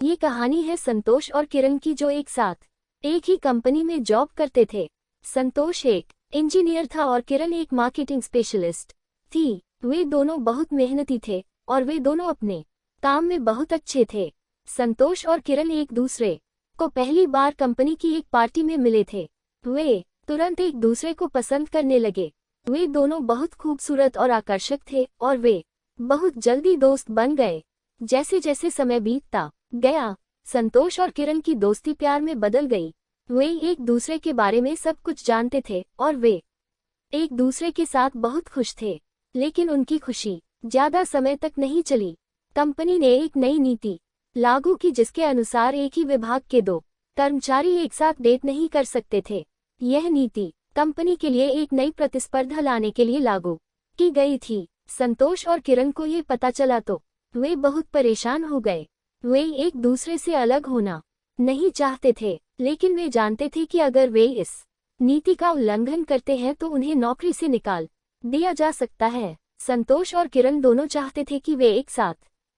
ये कहानी है संतोष और किरण की, जो एक साथ एक ही कंपनी में जॉब करते थे। संतोष एक इंजीनियर था और किरण एक मार्केटिंग स्पेशलिस्ट थी। वे दोनों बहुत मेहनती थे और वे दोनों अपने काम में बहुत अच्छे थे। संतोष और किरण एक दूसरे को पहली बार कंपनी की एक पार्टी में मिले थे। वे तुरंत एक दूसरे को पसंद करने लगे। वे दोनों बहुत खूबसूरत और आकर्षक थे और वे बहुत जल्दी दोस्त बन गए। जैसे जैसे समय बीतता गया, संतोष और किरण की दोस्ती प्यार में बदल गई। वे एक दूसरे के बारे में सब कुछ जानते थे और वे एक दूसरे के साथ बहुत खुश थे। लेकिन उनकी खुशी ज्यादा समय तक नहीं चली। कंपनी ने एक नई नीति लागू की जिसके अनुसार एक ही विभाग के दो कर्मचारी एक साथ डेट नहीं कर सकते थे। यह नीति कंपनी के लिए एक नई प्रतिस्पर्धा लाने के लिए लागू की गई थी। संतोष और किरण को ये पता चला तो वे बहुत परेशान हो गए। वे एक दूसरे से अलग होना नहीं चाहते थे, लेकिन वे जानते थे कि अगर वे इस नीति का उल्लंघन करते हैं तो उन्हें नौकरी से निकाल दिया जा सकता है। संतोष और किरण दोनों चाहते थे कि वे एक साथ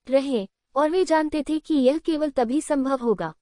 रहें और वे जानते थे कि यह केवल तभी संभव होगा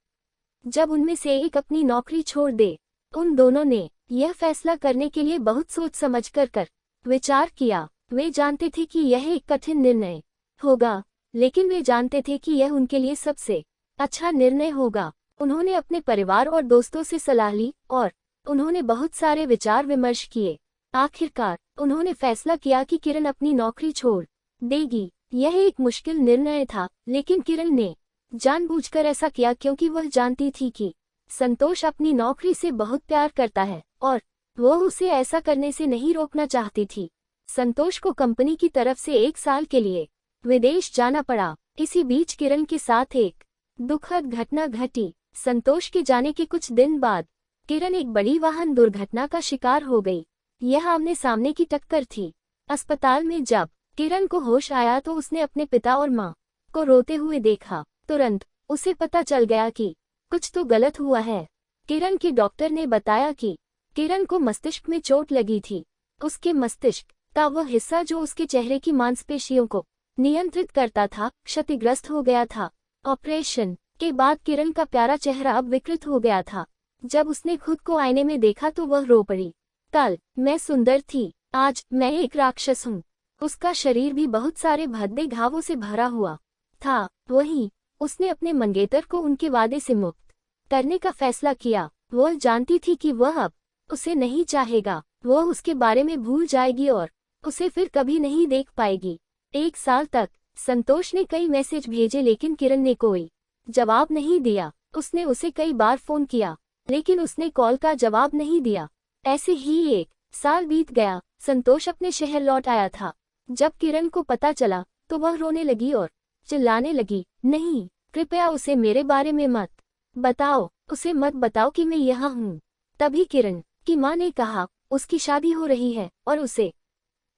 जब उनमें से एक अपनी नौकरी छोड़ दे। उन दोनों ने यह फैसला करने के लिए बहुत सोच समझ कर विचार किया। वे जानते थे कि यह एक कठिन निर्णय होगा, लेकिन वे जानते थे कि यह उनके लिए सबसे अच्छा निर्णय होगा। उन्होंने अपने परिवार और दोस्तों से सलाह ली और उन्होंने बहुत सारे विचार विमर्श किए। आखिरकार उन्होंने फैसला किया कि किरण अपनी नौकरी छोड़ देगी। यह एक मुश्किल निर्णय था, लेकिन किरण ने जानबूझकर ऐसा किया क्योंकि वह जानती थी कि संतोष अपनी नौकरी से बहुत प्यार करता है और वह उसे ऐसा करने से नहीं रोकना चाहती थी। संतोष को कंपनी की तरफ से 1 साल के लिए विदेश जाना पड़ा। इसी बीच किरण के साथ एक दुखद घटना घटी। संतोष के जाने के कुछ दिन बाद किरण एक बड़ी वाहन दुर्घटना का शिकार हो गई। यह आमने सामने की टक्कर थी। अस्पताल में जब किरण को होश आया तो उसने अपने पिता और मां को रोते हुए देखा। तुरंत उसे पता चल गया कि कुछ तो गलत हुआ है। किरण के डॉक्टर ने बताया कि किरण को मस्तिष्क में चोट लगी थी। उसके मस्तिष्क का वह हिस्सा जो उसके चेहरे की मांसपेशियों को नियंत्रित करता था, क्षतिग्रस्त हो गया था। ऑपरेशन के बाद किरण का प्यारा चेहरा अब विकृत हो गया था। जब उसने खुद को आईने में देखा तो वह रो पड़ी। कल मैं सुंदर थी, आज मैं एक राक्षस हूँ। उसका शरीर भी बहुत सारे भद्दे घावों से भरा हुआ था। वहीं उसने अपने मंगेतर को उनके वादे से मुक्त करने का फैसला किया। वह जानती थी कि वह अब उसे नहीं चाहेगा। वह उसके बारे में भूल जाएगी और उसे फिर कभी नहीं देख पाएगी। 1 साल तक संतोष ने कई मैसेज भेजे, लेकिन किरण ने कोई जवाब नहीं दिया। उसने उसे कई बार फोन किया, लेकिन उसने कॉल का जवाब नहीं दिया। ऐसे ही 1 साल बीत गया। संतोष अपने शहर लौट आया था। जब किरण को पता चला तो वह रोने लगी और चिल्लाने लगी, नहीं, कृपया उसे मेरे बारे में मत बताओ, उसे मत बताओ कि मैं यहाँ हूँ। तभी किरण की माँ ने कहा उसकी शादी हो रही है और उसे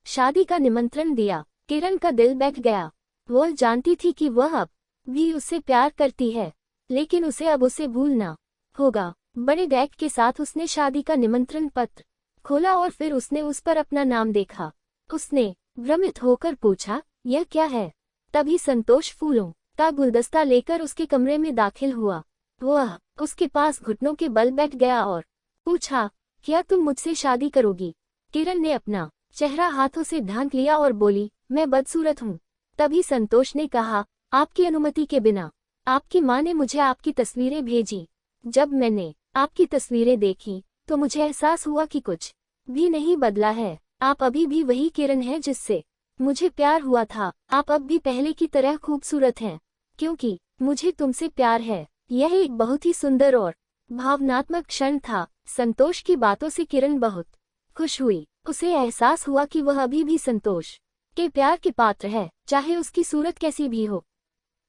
शादी का निमंत्रण दिया। किरण का दिल बैठ गया। वह जानती थी कि वह अब भी उससे प्यार करती है, लेकिन उसे अब उसे भूलना होगा। बड़े डैक के साथ उसने शादी का निमंत्रण पत्र खोला और फिर उसने उस पर अपना नाम देखा। उसने भ्रमित होकर पूछा, यह क्या है? तभी संतोष फूलों का गुलदस्ता लेकर उसके कमरे में दाखिल हुआ। वह उसके पास घुटनों के बल बैठ गया और पूछा, क्या तुम मुझसे शादी करोगी? किरण ने अपना चेहरा हाथों से ढांक लिया और बोली, मैं बदसूरत हूँ। तभी संतोष ने कहा, आपकी अनुमति के बिना आपकी माँ ने मुझे आपकी तस्वीरें भेजी। जब मैंने आपकी तस्वीरें देखी तो मुझे एहसास हुआ कि कुछ भी नहीं बदला है। आप अभी भी वही किरण हैं जिससे मुझे प्यार हुआ था। आप अब भी पहले की तरह खूबसूरत हैं, क्योंकि मुझे तुमसे प्यार है। यह एक बहुत ही सुंदर और भावनात्मक क्षण था। संतोष की बातों से किरण बहुत खुश हुई। उसे एहसास हुआ कि वह अभी भी संतोष के प्यार के पात्र है, चाहे उसकी सूरत कैसी भी हो।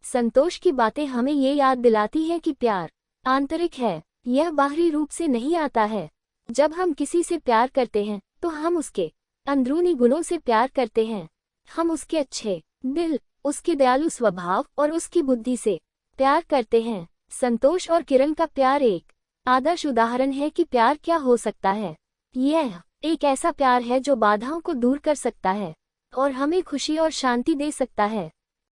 संतोष की बातें हमें ये याद दिलाती हैं कि प्यार आंतरिक है, यह बाहरी रूप से नहीं आता है। जब हम किसी से प्यार करते हैं तो हम उसके अंदरूनी गुणों से प्यार करते हैं। हम उसके अच्छे दिल, उसके दयालु स्वभाव और उसकी बुद्धि से प्यार करते हैं। संतोष और किरण का प्यार एक आदर्श उदाहरण है कि प्यार क्या हो सकता है। यह एक ऐसा प्यार है जो बाधाओं को दूर कर सकता है और हमें खुशी और शांति दे सकता है।